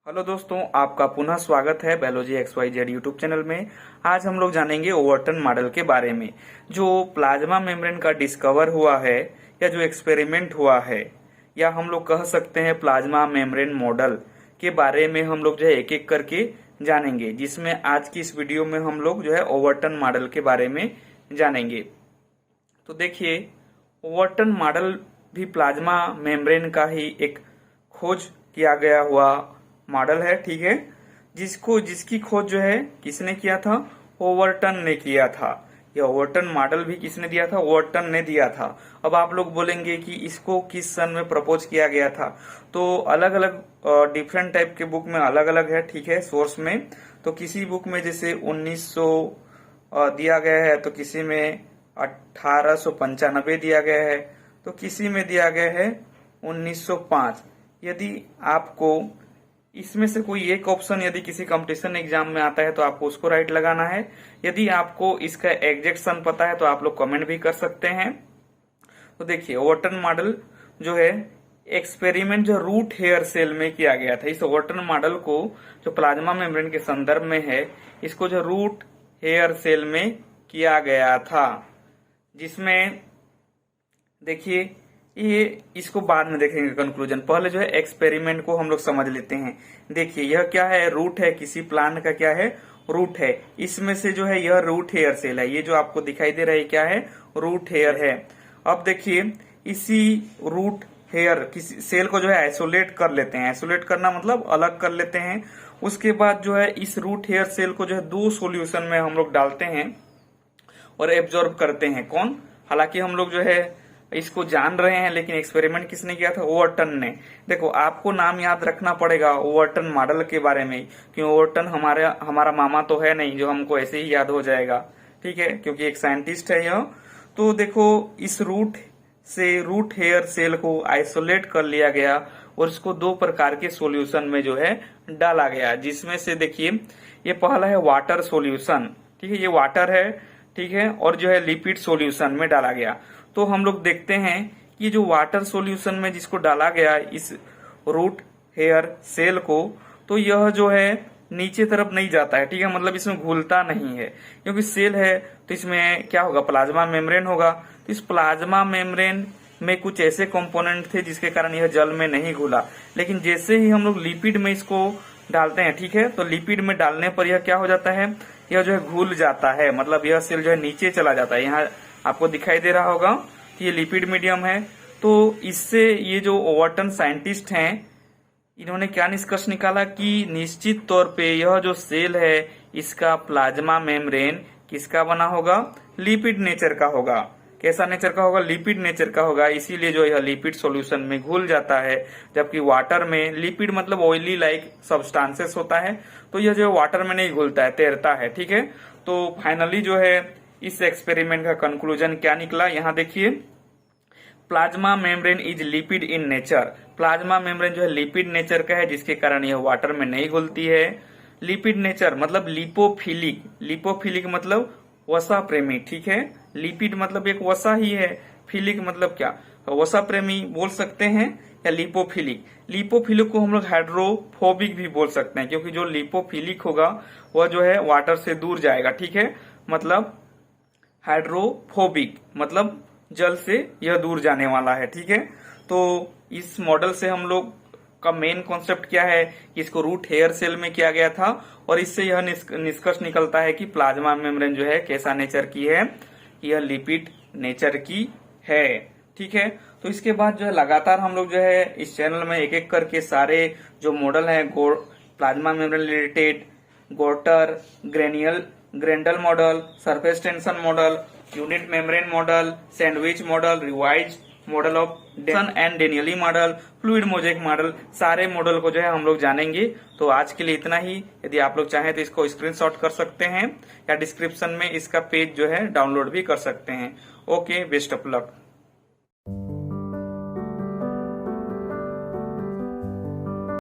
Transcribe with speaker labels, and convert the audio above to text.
Speaker 1: Hello दोस्तों, आपका पुनः स्वागत है बायोलॉजी XYZ यूट्यूब चैनल में। आज हम लोग जानेंगे ओवरटन मॉडल के बारे में, जो प्लाज्मा मेम्ब्रेन का डिस्कवर हुआ है या जो एक्सपेरिमेंट हुआ है, या हम लोग कह सकते हैं प्लाज्मा मेम्ब्रेन मॉडल के बारे में हम लोग जो है एक एक करके जानेंगे, जिसमें आज की इस वीडियो में हम लोग जो है ओवरटन मॉडल के बारे में जानेंगे। तो देखिए, ओवरटन मॉडल भी प्लाज्मा मेम्ब्रेन का ही एक खोज किया गया हुआ मॉडल है, ठीक है। जिसकी खोज जो है किसने किया था? ओवरटन ने किया था। यह ओवरटन मॉडल भी किसने दिया था? ओवरटन ने दिया था। अब आप लोग बोलेंगे कि इसको किस सन में प्रपोज किया गया था, तो अलग अलग डिफरेंट टाइप के बुक में अलग अलग है, ठीक है, सोर्स में। तो किसी बुक में जैसे 1900 दिया गया है, तो किसी में 1895 दिया गया है, तो किसी में दिया गया है 1905। यदि आपको इसमें से कोई एक ऑप्शन यदि किसी कंपटीशन एग्जाम में आता है तो आपको उसको राइट लगाना है। यदि आपको इसका एग्जैक्ट सन पता है तो आप लोग कमेंट भी कर सकते हैं। तो देखिए, ओवरटन मॉडल जो है एक्सपेरिमेंट जो रूट हेयर सेल में किया गया था। इस ओवरटन मॉडल को जो प्लाज्मा मेम्ब्रेन के संदर्भ में है, इसको जो रूट हेयर सेल में किया गया था, जिसमें देखिए ये इसको बाद में देखेंगे कंक्लूजन। पहले जो है एक्सपेरिमेंट को हम लोग समझ लेते हैं। देखिए, यह क्या है? रूट है, किसी प्लांट का क्या है? रूट है। इसमें से जो है यह रूट हेयर सेल है। ये जो आपको दिखाई दे रहा है क्या है? रूट हेयर है। अब देखिए, इसी रूट हेयर किसी सेल को जो है आइसोलेट कर लेते हैं। आइसोलेट करना मतलब अलग कर लेते हैं। उसके बाद जो है इस रूट हेयर सेल को जो है दो सोल्यूशन में हम लोग डालते हैं और एब्जॉर्ब करते हैं। कौन? हालांकि हम लोग जो है इसको जान रहे हैं, लेकिन एक्सपेरिमेंट किसने किया था? ओवरटन ने। देखो, आपको नाम याद रखना पड़ेगा ओवरटन मॉडल के बारे में, क्योंकि ओवरटन हमारा मामा तो है नहीं जो हमको ऐसे ही याद हो जाएगा, ठीक है, क्योंकि एक साइंटिस्ट है यह। तो देखो, इस रूट हेयर सेल को आइसोलेट कर लिया गया और इसको दो प्रकार के सॉल्यूशन में जो है डाला गया, जिसमें से देखिए ये पहला है वाटर सॉल्यूशन, ठीक है, ये वाटर है, ठीक है, और जो है लिपिड सॉल्यूशन में डाला गया। तो हम लोग देखते हैं कि जो वाटर सॉल्यूशन में जिसको डाला गया इस रूट हेयर सेल को, तो यह जो है नीचे तरफ नहीं जाता है, ठीक है, मतलब इसमें घुलता नहीं है, क्योंकि सेल है तो इसमें क्या होगा? प्लाज्मा मेम्ब्रेन होगा। तो इस प्लाज्मा मेम्ब्रेन में कुछ ऐसे कंपोनेंट थे जिसके कारण यह जल में नहीं घुला। लेकिन जैसे ही हम लोग लिपिड में इसको डालते हैं, ठीक है, तो लिपिड में डालने पर यह क्या हो जाता है? यह जो है घुल जाता है, मतलब यह सेल जो है नीचे चला जाता है। यहाँ आपको दिखाई दे रहा होगा कि ये लिपिड मीडियम है। तो इससे ये जो ओवरटन साइंटिस्ट हैं, इन्होंने क्या निष्कर्ष निकाला कि निश्चित तौर पे यह जो सेल है इसका प्लाज्मा मेम्ब्रेन किसका बना होगा? लिपिड नेचर का होगा। कैसा नेचर का होगा? लिपिड नेचर का होगा। इसीलिए जो यह लिपिड सॉल्यूशन में घुल जाता है, जबकि वाटर में लिपिड मतलब ऑयली लाइक सब्सटेंसेस होता है, तो यह जो वाटर में नहीं घुलता है, तैरता है, ठीक है। तो फाइनली जो है इस एक्सपेरिमेंट का कंक्लूजन क्या निकला? यहाँ देखिए, plasma membrane is lipid in nature. Plasma membrane जो है लिपिड नेचर का है, जिसके कारण यह वाटर में नहीं घुलती है। लिपिड नेचर मतलब लिपोफिलिक। लिपोफिलिक मतलब वसा प्रेमी, ठीक है। लिपिड मतलब एक वसा ही है, फिलिक मतलब क्या? वसा प्रेमी बोल सकते हैं, या लिपोफिलिक। लिपोफिलिक को हम लोग हाइड्रोफोबिक भी बोल सकते हैं, क्योंकि जो लिपोफिलिक होगा वह जो है वाटर से दूर जाएगा, ठीक है। मतलब हाइड्रोफोबिक मतलब जल से यह दूर जाने वाला है, ठीक है। तो इस मॉडल से हम लोग का मेन कॉन्सेप्ट क्या है कि इसको रूट हेयर सेल में किया गया था, और इससे यह निष्कर्ष निकलता है कि प्लाज्मा मेम्ब्रेन जो है कैसा नेचर की है? यह लिपिड नेचर की है, ठीक है। तो इसके बाद जो है लगातार हम लोग जो है इस चैनल में एक एक करके सारे जो मॉडल है plasma membrane related, Gorter, Grendel model, surface tension model, unit membrane model, sandwich model, revise model of Davson and Danielli model, fluid mosaic model, सारे मॉडल को जो है हम लोग जानेंगे। तो आज के लिए इतना ही। यदि आप लोग चाहें तो इसको स्क्रीनशॉट कर सकते हैं, या डिस्क्रिप्शन में इसका पेज जो है डाउनलोड भी कर सकते हैं। Okay, best of luck.